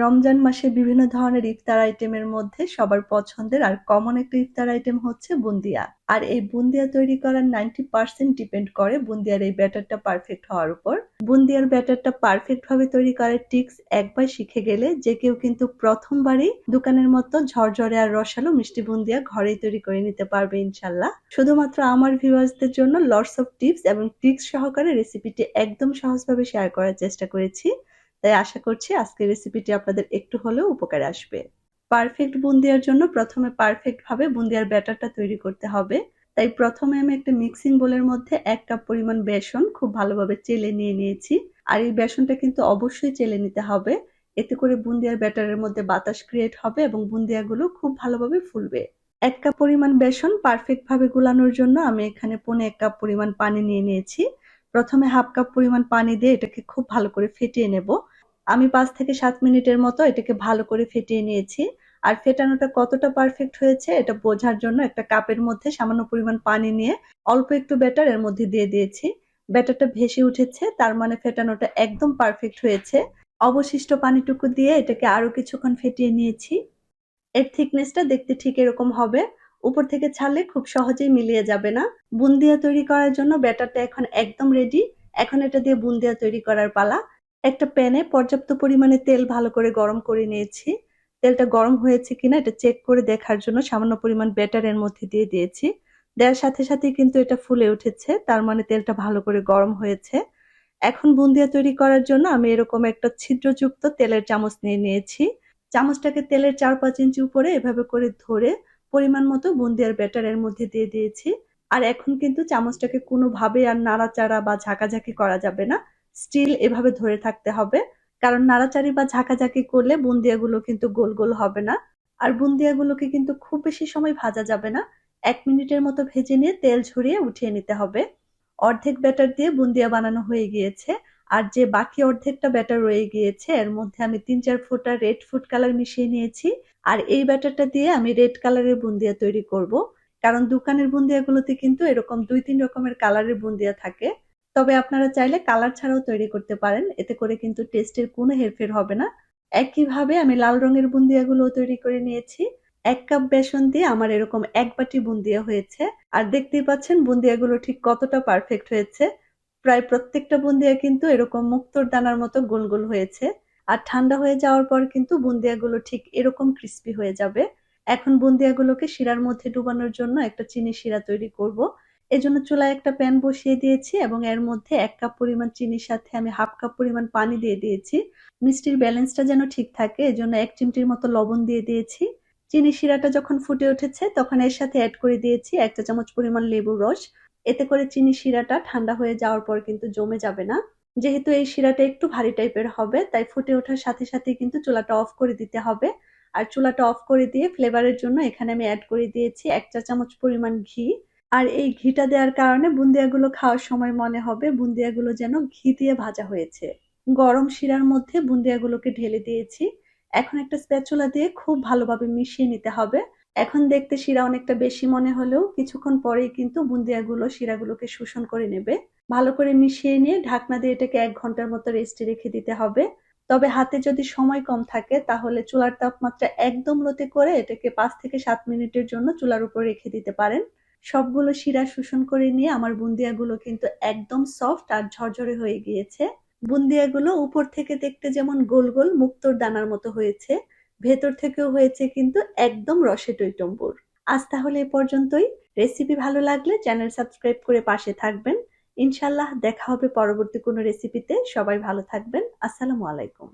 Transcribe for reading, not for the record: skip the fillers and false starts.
রমজান মাসে বিভিন্ন ধরনের ইফতার আইটেমের মধ্যে সবার পছন্দের আর কমন একটা ইফতার আইটেম হচ্ছে বুন্দিয়া। আর এই বুন্দিয়া তৈরি করার 90% ডিপেন্ড করে বুন্দিয়ার এই ব্যাটারটা পারফেক্ট হওয়ার উপর। বুন্দিয়ার ব্যাটারটা পারফেক্ট ভাবে তৈরি করার টিপস একবার শিখে গেলে যে কেউ কিন্তু প্রথমবারই দোকানের মতো ঝরঝরে আর রসালো মিষ্টি বুন্দিয়া ঘরেই তৈরি করে নিতে পারবে ইনশাল্লাহ। শুধুমাত্র আমার ভিউয়ার্সদের জন্য লটস অফ টিপস এবং ট্রিক্স সহকারে রেসিপিটি একদম সহজভাবে শেয়ার করার চেষ্টা করেছি। তাই আশা করছি আজকের রেসিপিটি আপনাদের একটু হলেও উপকারে আসবে। পারফেক্ট বুন্দিয়ার জন্য প্রথমে পারফেক্ট ভাবে বুন্দিয়ার ব্যাটারটা তৈরি করতে হবে। তাই প্রথমে আমি একটা মিক্সিং বোলের মধ্যে 1 কাপ পরিমাণ বেসন খুব ভালোভাবে চেলে নিয়ে নিয়েছি। আর এই বেসনটা কিন্তু অবশ্যই চেলে নিতে হবে, এতে করে বুন্দিয়ার ব্যাটারের মধ্যে বাতাস ক্রিয়েট হবে এবং বুন্দিয়াগুলো খুব ভালোভাবে ফুলবে। 1 কাপ পরিমাণ বেসন পারফেক্ট ভাবে গুলানোর জন্য আমি এখানে 1.5 কাপ পরিমাণ পানি নিয়ে নিয়েছি। প্রথমে 1/2 কাপ পরিমাণ পানি দিয়ে এটাকে খুব ভালো করে ফেটিয়ে নেব। আমি 5 থেকে 7 মিনিটের মতো এটাকে ভালো করে ফেটিয়ে নিয়েছি। আর ফেটানোটা কতটা পারফেক্ট হয়েছে এটা বোঝার জন্য একটা কাপের মধ্যে সামান্য পরিমাণ পানি নিয়ে অল্প একটু ব্যাটার এর মধ্যে দিয়ে দিয়েছি। ব্যাটারটা ভেসে উঠেছে, তার মানে ফেটানোটা একদম পারফেক্ট হয়েছে। অবশিষ্ট পানিটুকু দিয়ে এটাকে আরো কিছুক্ষণ ফেটিয়ে নিয়েছি। এর থিকনেসটা দেখতে ঠিক এরকম হবে। উপর থেকে ছাড়লে খুব সহজেই মিলিয়ে যাবে না। বুন্দিয়া তৈরি করার জন্য ব্যাটারটা এখন একদম রেডি। এখন এটা দিয়ে বুন্দিয়া তৈরি করার পালা। একটা প্যানে পর্যাপ্ত পরিমাণে তেল ভালো করে গরম করে নিয়েছি। তেলটা গরম হয়েছে কিনা এটা চেক করে দেখার জন্য সামান্য পরিমাণ ব্যাটার এর মধ্যে দিয়ে দিয়েছি। দেওয়ার সাথে সাথেই কিন্তু এটা ফুলে উঠেছে, তার মানে তেলটা ভালো করে গরম হয়েছে। এখন বুন্দিয়া তৈরি করার জন্য আমি এরকম একটা ছিদ্রযুক্ত তেলের চামচ নিয়ে নিয়েছি। চামচটাকে তেলের 4-5 ইঞ্চি উপরে এভাবে করে ধরে পরিমাণ মতো বুন্দিয়ার ব্যাটার এর মধ্যে দিয়ে দিয়েছি। আর এখন কিন্তু চামচটাকে কোনোভাবে আর নাড়াচাড়া বা ঝাঁকাঝাঁকি করা যাবে না, স্টিল এভাবে ধরে থাকতে হবে। কারণ নাড়াচাড়ি বা ঝাঁকাঝাঁকি করলে বুন্দিয়াগুলো কিন্তু গোল গোল হবে না। আর বুন্দিয়াগুলোকে কিন্তু খুব বেশি সময় ভাজা যাবে না, 1 মিনিটের মতো ভেজে নিয়ে তেল ঝরিয়ে উঠিয়ে নিতে হবে। অর্ধেক ব্যাটার দিয়ে বুন্দিয়া বানানো হয়ে গিয়েছে। আর যে বাকি অর্ধেকটা ব্যাটার রয়ে গিয়েছে এর মধ্যে আমি 3-4 ফোঁটা রেড ফুড কালার মিশিয়ে নিয়েছি। আর এই ব্যাটারটা দিয়ে আমি রেড কালারের বুন্দিয়া তৈরি করব। কারণ দোকানের বুন্দিয়াগুলোতে কিন্তু এরকম 2-3 রকমের কালারের বুন্দিয়া থাকে। তবে আপনারা চাইলে কালার ছাড়াও তৈরি করতে পারেন, এতে করে কিন্তু টেস্টের কোনো হেরফের হবে না। একইভাবে আমি লাল রঙের বুন্দিয়াগুলো তৈরি করে নিয়েছি। 1 কাপ বেসন দিয়ে আমার এরকম 1 বাটি বুন্দিয়া হয়েছে। আর দেখতেই পাচ্ছেন বুন্দিয়াগুলো ঠিক কতটা পারফেক্ট হয়েছে। প্রায় প্রত্যেকটা বুন্দিয়া কিন্তু এরকম মুক্তোর দানার মতো গোল গোল হয়েছে। আর ঠান্ডা হয়ে যাওয়ার পর কিন্তু বুন্দিয়াগুলো ঠিক এরকম ক্রিস্পি হয়ে যাবে। এখন বুন্দিয়াগুলোকে শিরার মধ্যে ডুবানোর জন্য একটা চিনি শিরা তৈরি করব। এজন্য চুলায় একটা প্যান বসিয়ে দিয়েছি এবং এর মধ্যে 1 কাপ পরিমাণ চিনির সাথে আমি 1/2 কাপ পরিমাণ পানি দিয়ে দিয়েছি। মিষ্টির ব্যালেন্সটা যেন ঠিক থাকে এজন্য 1 চিমটির মতো লবণ দিয়ে দিয়েছি। চিনি শিরাটা যখন ফুটে উঠেছে তখন এর সাথে অ্যাড করে দিয়েছি 1 চা চামচ পরিমাণ লেবুর রস। এতে করে চিনি শিরাটা ঠান্ডা হয়ে যাওয়ার পর কিন্তু জমে যাবে না। যেহেতু এই শিরাটা একটু ভারী টাইপের হবে তাই ফুটে ওঠার সাথে সাথে কিন্তু চুলাটা অফ করে দিতে হবে। আর চুলাটা অফ করে দিয়ে ফ্লেভারের জন্য এখানে আমি অ্যাড করে দিয়েছি 1 চা চামচ পরিমাণ ঘি। আর এই ঘিটা দেওয়ার কারণে বুন্দিয়াগুলো খাওয়ার সময় মনে হবে বুন্দিয়াগুলো যেন ঘি দিয়ে ভাজা হয়েছে। গরম শিরার মধ্যে বুন্দিয়াগুলোকে ঢেলে দিয়েছি। এখন একটা স্প্যাচুলা দিয়ে খুব ভালোভাবে মিশিয়ে নিতে হবে। এখন দেখতে শিরা অনেকটা বেশি মনে হলেও কিছুক্ষণ পরেই কিন্তু বুন্দিয়াগুলো শিরাগুলোকে শোষণ করে নেবে। ভালো করে মিশিয়ে নিয়ে ঢাকনা দিয়ে এটাকে 1 ঘন্টার মতো রেস্টে রেখে দিতে হবে। তবে হাতে যদি সময় কম থাকে তাহলে চুলার তাপমাত্রা একদম লোতে করে এটাকে 5 থেকে 7 মিনিটের জন্য চুলার উপর রেখে দিতে পারেন। সবগুলো শিরা শোষণ করে নিয়ে আমার বুন্দিয়াগুলো কিন্তু একদম সফট আর ঝরঝরে হয়ে গিয়েছে। বুন্দিয়াগুলো উপর থেকে দেখতে যেমন গোল গোল মুক্তোর দানার মতো হয়েছে, ভেতর থেকেও হয়েছে কিন্তু একদম রসে টইটম্বুর। আজ তাহলে এ পর্যন্তই। রেসিপি ভালো লাগলে চ্যানেল সাবস্ক্রাইব করে পাশে থাকবেন। ইনশাল্লাহ দেখা হবে পরবর্তী কোনো রেসিপিতে। সবাই ভালো থাকবেন। আসসালামু আলাইকুম।